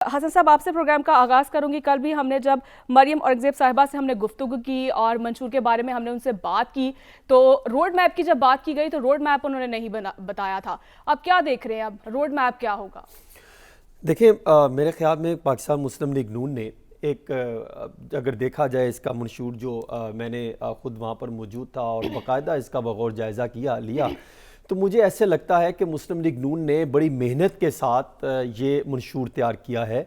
حسن صاحب آپ سے پروگرام کا آغاز کروں گی. کل بھی ہم نے جب مریم اورنگزیب صاحبہ سے ہم نے گفتگو کی اور منشور کے بارے میں ہم نے ان سے بات کی تو روڈ میپ کی جب بات کی گئی تو روڈ میپ انہوں نے نہیں بتایا تھا. اب کیا دیکھ رہے ہیں, اب روڈ میپ کیا ہوگا؟ دیکھیں میرے خیال میں پاکستان مسلم لیگ نون نے ایک اگر دیکھا جائے اس کا منشور جو میں نے خود وہاں پر موجود تھا اور باقاعدہ اس کا بغور جائزہ لیا تو مجھے ایسے لگتا ہے کہ مسلم لیگ نون نے بڑی محنت کے ساتھ یہ منشور تیار کیا ہے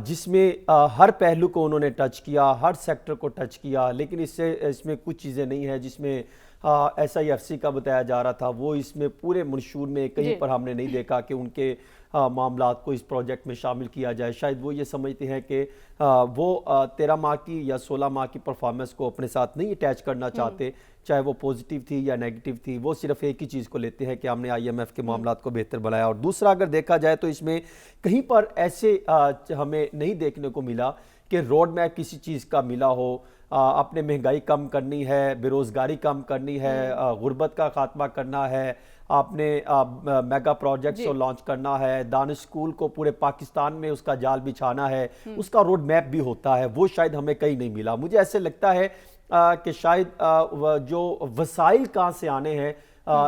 جس میں ہر پہلو کو انہوں نے ٹچ کیا, ہر سیکٹر کو ٹچ کیا. لیکن اس میں کچھ چیزیں نہیں ہیں جس میں ایس آئی ایف سی کا بتایا جا رہا تھا, وہ اس میں پورے منشور میں کہیں پر ہم نے نہیں دیکھا کہ ان کے معاملات کو اس پروجیکٹ میں شامل کیا جائے. شاید وہ یہ سمجھتے ہیں کہ وہ 13 ماہ کی یا 16 ماہ کی پرفارمنس کو اپنے ساتھ نہیں اٹیچ کرنا چاہتے, چاہے وہ پوزیٹیو تھی یا نیگیٹیو تھی. وہ صرف ایک ہی چیز کو لیتے ہیں کہ ہم نے آئی ایم ایف کے معاملات کو بہتر بنایا. اور دوسرا اگر دیکھا جائے تو اس میں کہیں پر ایسے ہمیں نہیں دیکھنے کو ملا کہ روڈ میپ کسی چیز کا ملا ہو. اپنے مہنگائی کم کرنی ہے, بے روزگاری کم کرنی ہے, غربت کا خاتمہ کرنا ہے, آپ نے میگا پروجیکٹس کو لانچ کرنا ہے, دانش اسکول کو پورے پاکستان میں اس کا جال بچھانا ہے, اس کا روڈ میپ بھی ہوتا ہے. وہ شاید ہمیں کہیں نہیں ملا. مجھے ایسے لگتا ہے کہ شاید جو وسائل کہاں سے آنے ہیں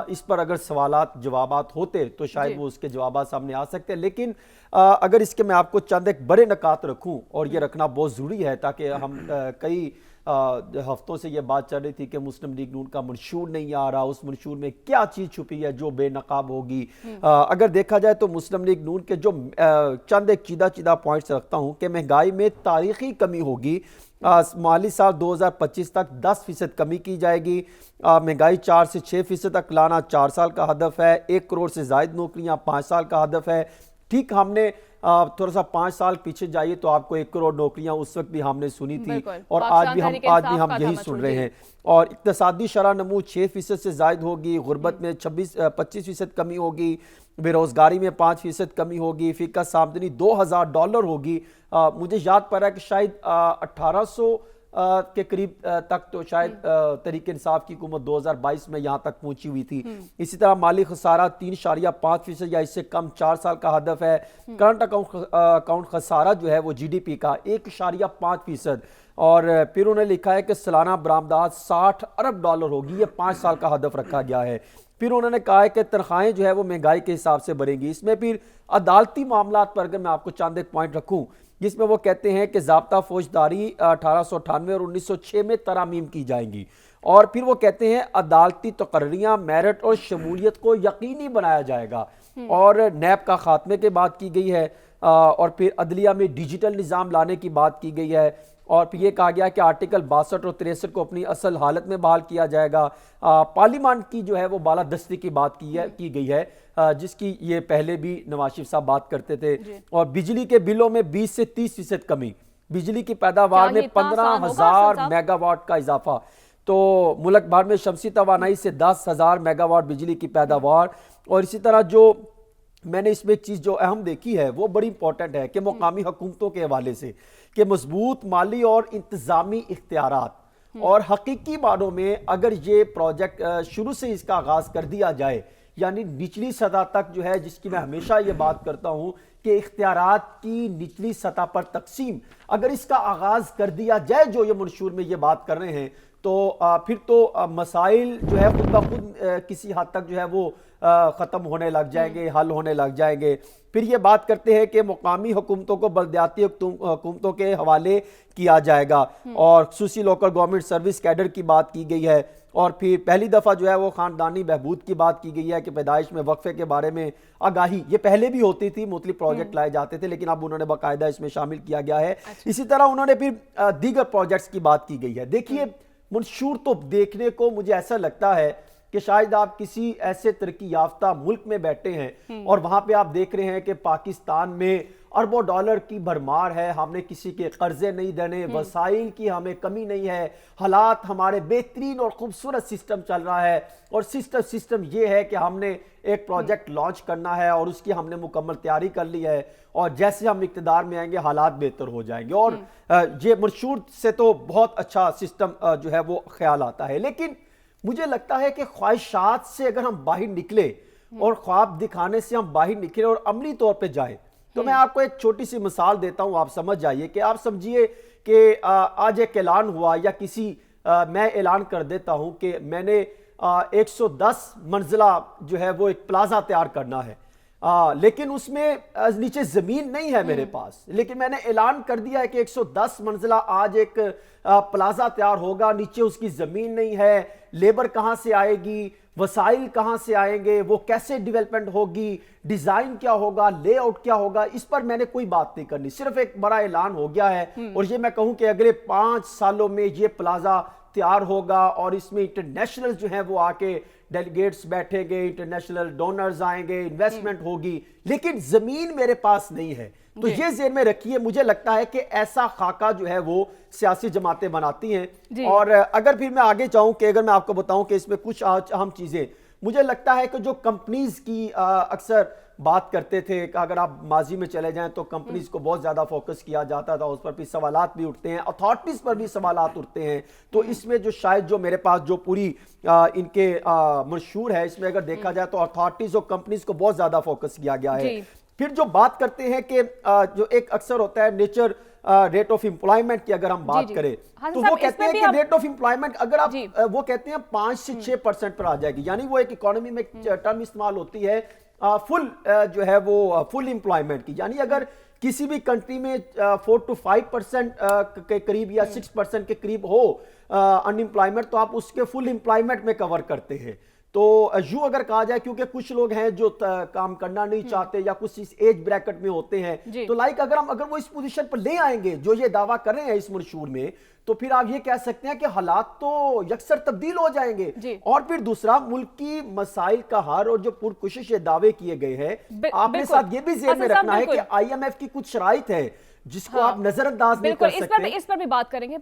اس پر اگر سوالات جوابات ہوتے تو شاید وہ اس کے جوابات سامنے آ سکتے ہیں. لیکن اگر اس کے میں آپ کو چند ایک بڑے نکات رکھوں, اور یہ رکھنا بہت ضروری ہے تاکہ ہم کئی ہفتوں سے یہ بات چل رہی تھی کہ مسلم لیگ نون کا منشور نہیں آ رہا, اس منشور میں کیا چیز چھپی ہے جو بے نقاب ہوگی. اگر دیکھا جائے تو مسلم لیگ نون کے جو چند ایک چیدہ پوائنٹس رکھتا ہوں کہ مہنگائی میں تاریخی کمی ہوگی. مالی سال 2025 تک 10% کمی کی جائے گی. مہنگائی 4 سے 6% تک لانا 4 سال کا ہدف ہے. 1 کروڑ سے زائد نوکریاں 5 سال کا ہدف ہے. ٹھیک, ہم نے تھوڑا سا 5 سال پیچھے جائیے تو آپ کو 1 کروڑ نوکریاں اس وقت بھی ہم نے سنی تھی, اور آج بھی ہم یہی سن رہے ہیں. اور اقتصادی شرح نمو 6% سے زائد ہوگی. غربت میں 25% کمی ہوگی. بے روزگاری میں 5% کمی ہوگی. فی کس آمدنی $2000 ہوگی. مجھے یاد پڑ رہا ہے کہ شاید 1800 کے قریب تک تو شاید تحریک انصاف کی حکومت 2022 میں یہاں تک پہنچی ہوئی تھی. اسی طرح مالی خسارہ 3.5% یا اس سے کم 4 سال کا ہدف ہے. کرنٹ اکاؤنٹ خسارہ جو ہے وہ جی ڈی پی کا 1.5%. اور پھر انہوں نے لکھا ہے کہ سالانہ برآمدات $60 ارب ہوگی. یہ 5 سال کا ہدف رکھا گیا ہے. پھر انہوں نے کہا ہے کہ تنخواہیں جو ہے وہ مہنگائی کے حساب سے بڑھیں گی. اس میں پھر عدالتی معاملات پر اگر میں آپ کو چند ایک پوائنٹ رکھوں جس میں وہ کہتے ہیں کہ ضابطہ فوجداری 1898 اور 1906 میں ترامیم کی جائیں گی. اور پھر وہ کہتے ہیں عدالتی تقرریاں, میرٹ اور شمولیت کو یقینی بنایا جائے گا. اور نیب کا خاتمے کی بات کی گئی ہے. اور پھر عدلیہ میں ڈیجیٹل نظام لانے کی بات کی گئی ہے. اور پھر یہ کہا گیا کہ آرٹیکل 62 اور 63 کو اپنی اصل حالت میں بحال کیا جائے گا. پارلیمان کی جو ہے وہ بالادستی کی بات کی گئی ہے جس کی یہ پہلے بھی نواز شریف صاحب بات کرتے تھے. اور بجلی کے بلوں میں 20 سے 30% کمی. بجلی کی پیداوار میں 15,000 میگا واٹ کا اضافہ. تو ملک بھر میں شمسی توانائی سے 10,000 میگا واٹ بجلی کی پیداوار. اور اسی طرح جو میں نے اس میں ایک چیز جو اہم دیکھی ہے وہ بڑی امپورٹنٹ ہے کہ مقامی حکومتوں کے حوالے سے کہ مضبوط مالی اور انتظامی اختیارات. اور حقیقی معنوں میں اگر یہ پروجیکٹ شروع سے اس کا آغاز کر دیا جائے, یعنی نچلی سطح تک جو ہے, جس کی میں ہمیشہ یہ بات کرتا ہوں کہ اختیارات کی نچلی سطح پر تقسیم, اگر اس کا آغاز کر دیا جائے جو یہ منشور میں یہ بات کر رہے ہیں تو پھر تو مسائل جو ہے خود بخود کسی حد تک جو ہے وہ ختم ہونے لگ جائیں گے, حل ہونے لگ جائیں گے. پھر یہ بات کرتے ہیں کہ مقامی حکومتوں کو بلدیاتی حکومتوں کے حوالے کیا جائے گا. اور خصوصی لوکل گورنمنٹ سروس کیڈر کی بات کی گئی ہے. اور پھر پہلی دفعہ جو ہے وہ خاندانی بہبود کی بات کی گئی ہے کہ پیدائش میں وقفے کے بارے میں آگاہی. یہ پہلے بھی ہوتی تھی, مختلف پروجیکٹ لائے جاتے تھے, لیکن اب انہوں نے باقاعدہ اس میں شامل کیا گیا ہے. اسی طرح انہوں نے پھر دیگر پروجیکٹس کی بات کی گئی ہے. دیکھیے منشور تو دیکھنے کو مجھے ایسا لگتا ہے کہ شاید آپ کسی ایسے ترقی یافتہ ملک میں بیٹھے ہیں اور وہاں پہ آپ دیکھ رہے ہیں کہ پاکستان میں اربوں ڈالر کی بھرمار ہے, ہم نے کسی کے قرضے نہیں دینے, وسائل کی ہمیں کمی نہیں ہے, حالات ہمارے بہترین اور خوبصورت سسٹم چل رہا ہے. اور سسٹم یہ ہے کہ ہم نے ایک پروجیکٹ لانچ کرنا ہے اور اس کی ہم نے مکمل تیاری کر لی ہے, اور جیسے ہم اقتدار میں آئیں گے حالات بہتر ہو جائیں گے. اور یہ منشور سے تو بہت اچھا سسٹم جو ہے وہ خیال آتا ہے. لیکن مجھے لگتا ہے کہ خواہشات سے اگر ہم باہر نکلے اور خواب دکھانے سے ہم باہر نکلے اور عملی طور پہ جائیں تو میں آپ کو ایک چھوٹی سی مثال دیتا ہوں, آپ سمجھ جائیے کہ آپ سمجھیے کہ آج ایک اعلان ہوا یا کسی میں اعلان کر دیتا ہوں کہ میں نے 110 منزلہ جو ہے وہ ایک پلازا تیار کرنا ہے, لیکن اس میں نیچے زمین نہیں ہے میرے پاس, لیکن میں نے اعلان کر دیا ہے کہ 110 منزلہ آج ایک پلازا تیار ہوگا, نیچے اس کی زمین نہیں ہے, لیبر کہاں سے آئے گی, وسائل کہاں سے آئیں گے, وہ کیسے ڈیولپمنٹ ہوگی, ڈیزائن کیا ہوگا, لے آؤٹ کیا ہوگا, اس پر میں نے کوئی بات نہیں کرنی, صرف ایک بڑا اعلان ہو گیا ہے اور یہ میں کہوں کہ اگلے 5 سالوں میں یہ پلازا تیار ہوگا اور اس میں انٹرنیشنل جو ہیں وہ آ کے ڈیلیگیٹس بیٹھیں گے, انٹرنیشنل ڈونرز آئیں گے, انویسٹمنٹ ہوگی, لیکن زمین میرے پاس نہیں ہے. تو یہ ذہن میں رکھیے, مجھے لگتا ہے کہ ایسا خاکہ جو ہے وہ سیاسی جماعتیں بناتی ہیں. اور اگر پھر میں آگے جاؤں کہ اگر میں آپ کو بتاؤں کہ اس میں کچھ اہم چیزیں, مجھے لگتا ہے کہ جو کمپنیز کی اکثر بات کرتے تھے کہ اگر آپ ماضی میں چلے جائیں تو کمپنیز کو بہت زیادہ فوکس کیا جاتا تھا, اس پر بھی سوالات بھی اٹھتے ہیں, اتھارٹیز پر بھی سوالات اٹھتے ہیں. تو اس میں جو شاید جو میرے پاس جو پوری ان کے منشور ہے, اس میں اگر دیکھا جائے تو اتھارٹیز اور کمپنیز کو بہت زیادہ فوکس کیا گیا ہے. پھر جو بات کرتے ہیں کہ جو ایک اکثر ہوتا ہے نیچر ریٹ آف امپلائمنٹ کی اگر ہم بات کریں تو وہ کہتے ہیں کہ ریٹ آف امپلائمنٹ اگر آپ وہ کہتے ہیں 5 سے 6% پر آ جائے گی, یعنی وہ ایک اکانومی میں ٹرم استعمال ہوتی ہے فل جو ہے وہ فل امپلائمنٹ کی, یعنی اگر کسی بھی کنٹری میں 4 to 5% کے قریب یا 6% کے قریب ہو ان امپلائمنٹ تو آپ اس کے فل امپلائمنٹ میں کور کرتے ہیں. تو یوں اگر کہا جائے کیونکہ کچھ لوگ ہیں جو کام کرنا نہیں چاہتے یا کچھ اس ایج بریکٹ میں ہوتے ہیں, تو لائک اگر وہ اس پوزیشن پر لے آئیں گے جو یہ دعویٰ کر رہے ہیں اس منشور میں, تو پھر آپ یہ کہہ سکتے ہیں کہ حالات تو یکسر تبدیل ہو جائیں گے. اور پھر دوسرا ملک کی مسائل کا حل اور جو پرکشش دعوے کیے گئے ہیں, آپ نے ساتھ یہ بھی ذہن میں رکھنا ہے کہ IMF کی کچھ شرائط ہے جس کو آپ نظر انداز نہیں کر سکتے. اس پر بھی بات کریں گے.